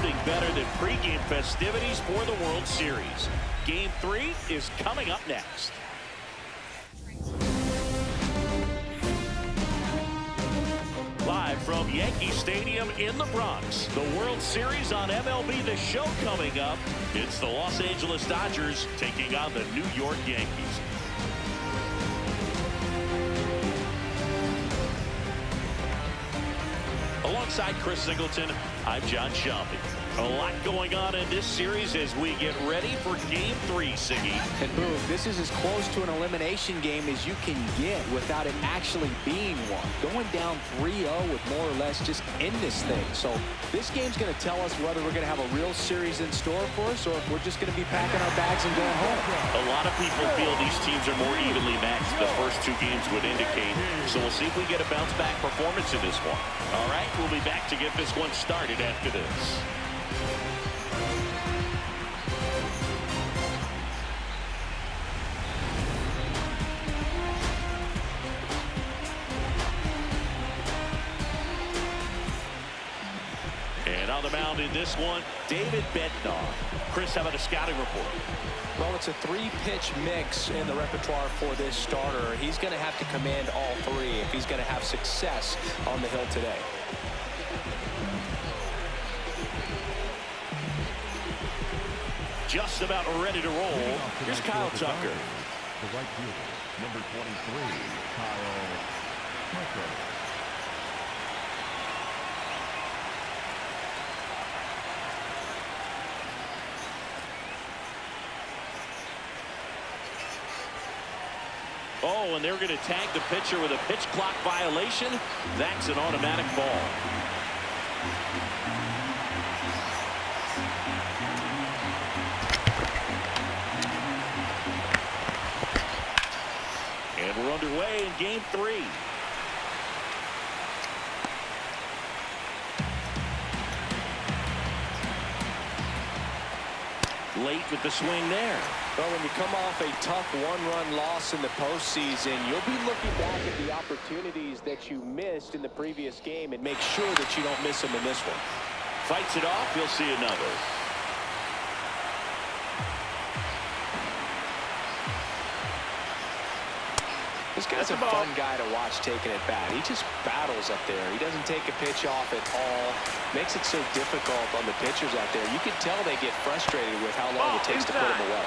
nothing better than pregame festivities for the World Series. Game 3 is coming up next. Live from Yankee Stadium in the Bronx, the World Series on MLB The Show coming up. It's the Los Angeles Dodgers taking on the New York Yankees. Alongside Chris Singleton, I'm John Shelby. A lot going on in this series as we get ready for Game 3, Siggy. And boom, this is as close to an elimination game as you can get without it actually being one. Going down 3-0 would more or less just end this thing. So this game's going to tell us whether we're going to have a real series in store for us or if we're just going to be packing our bags and going home. A lot of people feel these teams are more evenly matched. The first 2 games would indicate. So we'll see if we get a bounce-back performance in this one. All right, we'll be back to get this one started after this. And on the mound in this one, David Bednar. Chris, how about a scouting report? Well, it's a 3-pitch mix in the repertoire for this starter. He's going to have to command all 3 if he's going to have success on the hill today. Just about ready to roll. Here's Kyle Tucker. The right fielder, number 23, Kyle Tucker. Oh, and they're going to tag the pitcher with a pitch clock violation. That's an automatic ball. And we're underway in Game 3. Late with the swing there. Well, when you come off a tough 1-run loss in the postseason, you'll be looking back at the opportunities that you missed in the previous game and make sure that you don't miss them in this one. Fights it off. You'll see another. This guy's a fun guy to watch taking it back. He just battles up there. He doesn't take a pitch off at all. Makes it so difficult on the pitchers out there. You can tell they get frustrated with how long it takes to put him away.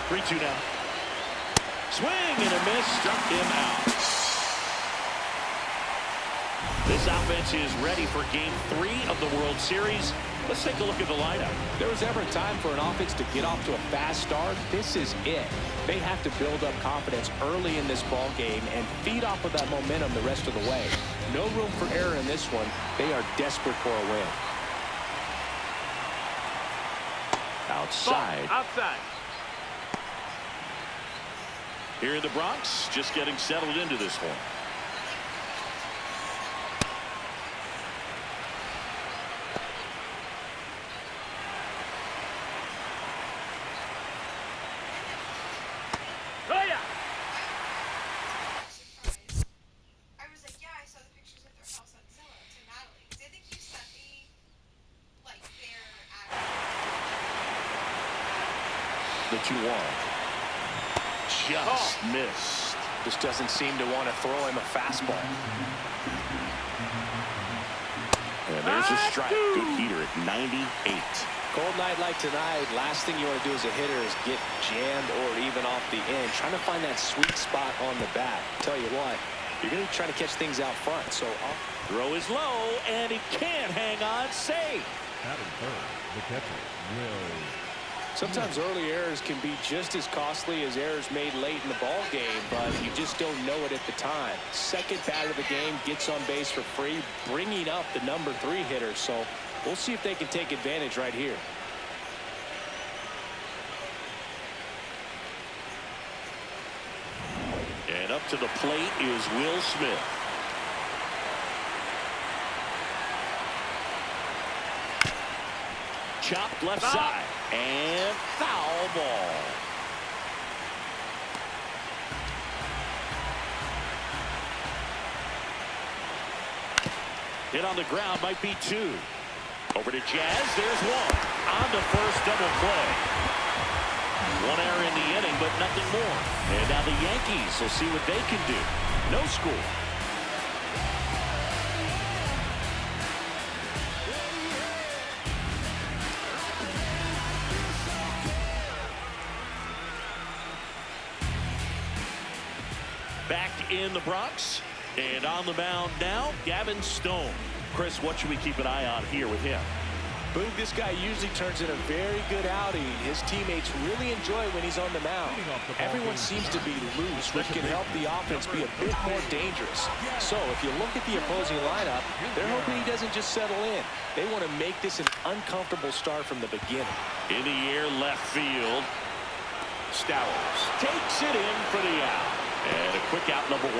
3-2 now. Swing and a miss. Struck him out. This offense is ready for Game 3 of the World Series. Let's take a look at the lineup. If there was ever a time for an offense to get off to a fast start, this is it. They have to build up confidence early in this ball game and feed off of that momentum the rest of the way. No room for error in this one. They are desperate for a win. Outside. Outside. Here in the Bronx, just getting settled into this one. The 2-1. Just missed. Just doesn't seem to want to throw him a fastball. And there's a strike. Good heater at 98. Cold night like tonight, last thing you want to do as a hitter is get jammed or even off the end. Trying to find that sweet spot on the bat. Tell you what, you're going to try to catch things out front. So throw is low, and he can't hang on. Safe. Batting third, the catcher, Will. Sometimes early errors can be just as costly as errors made late in the ball game, but you just don't know it at the time. Second batter of the game gets on base for free, bringing up the number 3 hitter. So we'll see if they can take advantage right here. And up to the plate is Will Smith. Chopped left side. And foul ball. Hit on the ground, might be 2. Over to Jazz, there's 1. On to first, double play. 1 error in the inning, but nothing more. And now the Yankees will see what they can do. No score. Back in the Bronx, and on the mound now, Gavin Stone. Chris, what should we keep an eye on here with him? Boog, this guy usually turns in a very good outing. His teammates really enjoy when he's on the mound. Everyone seems to be loose, which can help the offense be a bit more dangerous. So if you look at the opposing lineup, they're hoping he doesn't just settle in. They want to make this an uncomfortable start from the beginning. In the air, left field. Stowers takes it in for the out. And a quick out, number 1.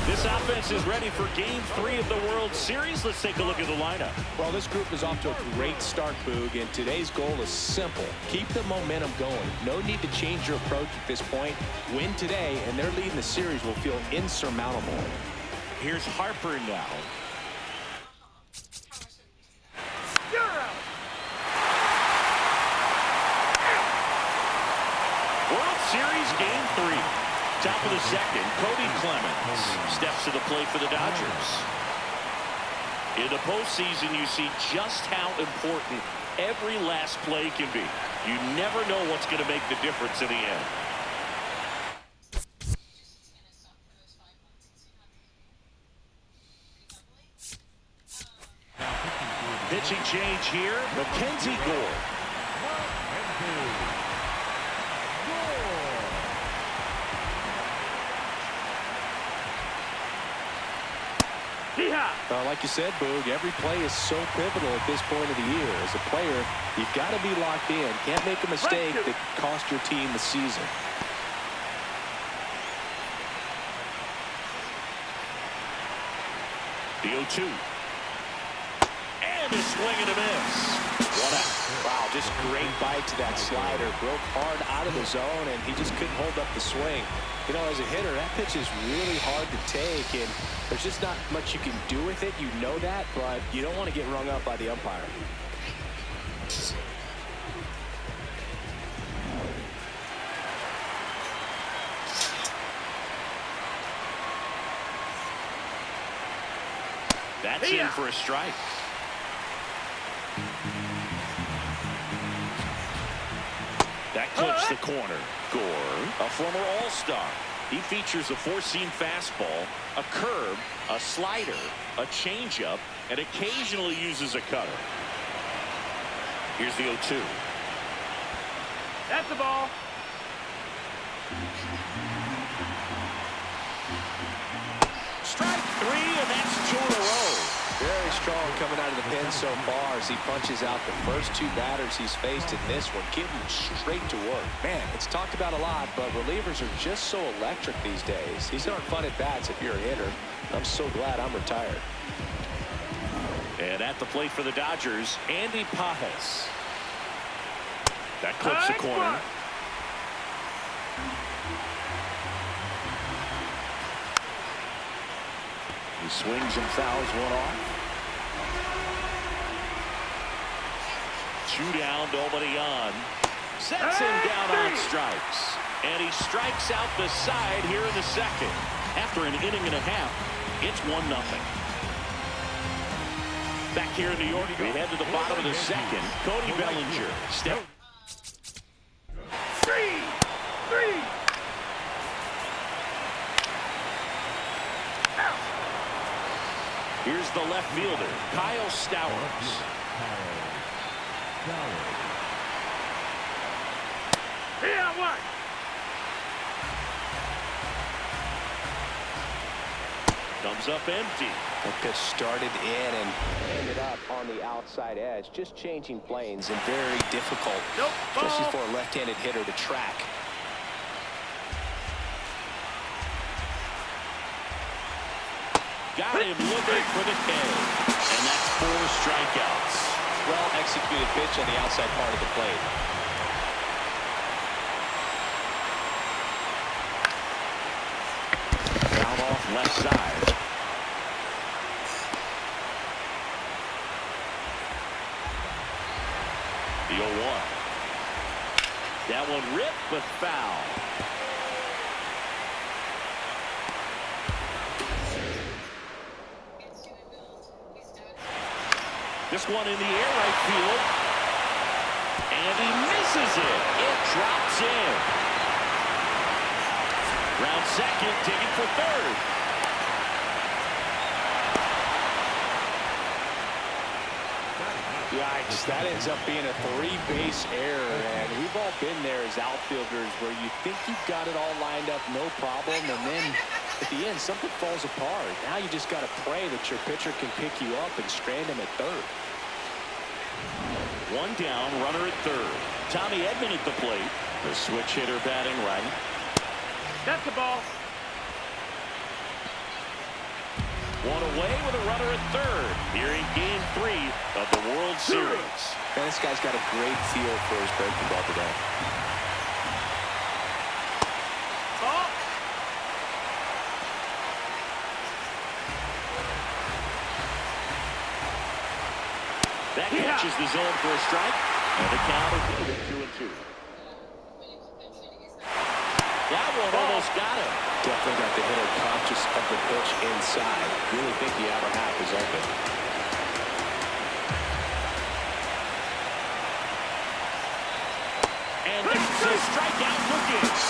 This offense is ready for Game 3 of the World Series. Let's take a look at the lineup. Well, this group is off to a great start, Boog, and today's goal is simple. Keep the momentum going. No need to change your approach at this point. Win today, and their lead in the series will feel insurmountable. Here's Harper now. World Series Game 3. Top of the second, Cody Clemens steps to the plate for the Dodgers. In the postseason, you see just how important every last play can be. You never know what's going to make the difference in the end. Pitching change here, Mackenzie Gore. Well, like you said, Boog, every play is so pivotal at this point of the year. As a player, you've got to be locked in. Can't make a mistake that cost your team the season. The 0-2. And a swing and a miss. 1 out. Wow, just great bite to that slider. Broke hard out of the zone, and he just couldn't hold up the swing. You know, as a hitter, that pitch is really hard to take, and there's just not much you can do with it. You know that, but you don't want to get rung up by the umpire. That's in for a strike. That clips the corner. Gore, a former All-Star. He features a 4-seam fastball, a curve, a slider, a changeup, and occasionally uses a cutter. Here's the 0-2. That's the ball. Strike 3, and that's 2 in a row. Very strong coming out of the pen so far as he punches out the first 2 batters he's faced in this one. Getting straight to work. Man, it's talked about a lot, but relievers are just so electric these days. These aren't fun at bats if you're a hitter. I'm so glad I'm retired. And at the plate for the Dodgers, Andy Pages. That clips the corner. He swings and fouls one off. 2 down, nobody on. Sets him down on strikes. And he strikes out the side here in the second. After an inning and a half, it's 1-0. Back here in New York, we head to the bottom of the second. Cody Bellinger. Step. 3. Here's the left fielder, Kyle Stowers. Yeah, what? Comes up empty. The pitch started in and ended up on the outside edge. Just changing planes and very difficult, especially for a left-handed hitter to track. Got him looking for the K. And that's 4 strikeouts. Well-executed pitch on the outside part of the plate. Foul off left side. one ripped, but foul. This one in the air, right field. And he misses it. It drops in. Round second, digging for third. Yikes, that ends up being a 3-base error, and we've all been there as outfielders where you think you've got it all lined up, no problem, and then at the end, something falls apart. Now you just got to pray that your pitcher can pick you up and strand him at third. One down, runner at third. Tommy Edman at the plate. The switch hitter batting right. That's the ball. One away with a runner at third here in Game 3 of the World Series. And this guy's got a great feel for his breaking ball today. Ball. That catches the zone for a strike, and the count is even 2-2. That one almost got him. Definitely got the hitter conscious of the pitch inside. Really think the outer half is open. And it's a strikeout for Gibbs.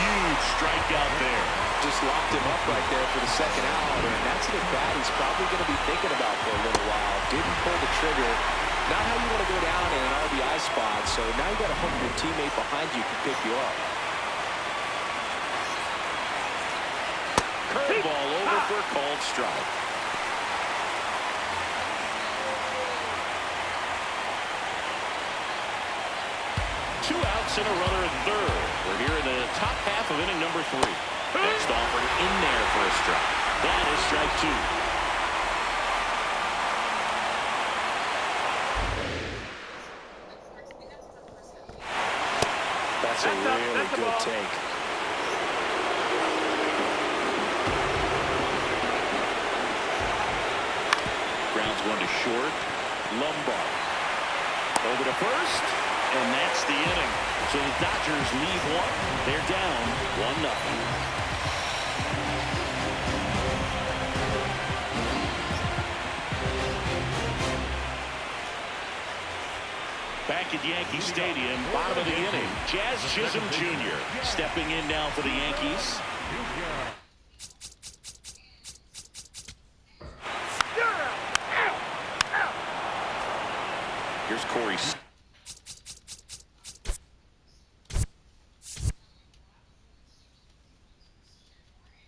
Huge strikeout there. Just locked him up right there for the second out, and that's an at-bat he's probably going to be thinking about for a little while. Didn't pull the trigger. Not how you want to go down in an RBI spot, so now you got to hope your teammate behind you can pick you up. Curveball over for a called strike. Two outs and a runner at third. We're here in the top half of inning number 3. Next offering in there for a strike. That is strike 2. That's a really good take. Grounds one to short. Lombard over to first, and that's the inning. So the Dodgers lead one. They're down 1-0. Back at Yankee Stadium, bottom of the inning, Jazz Chisholm Jr. stepping in now for the Yankees. Here's Corey.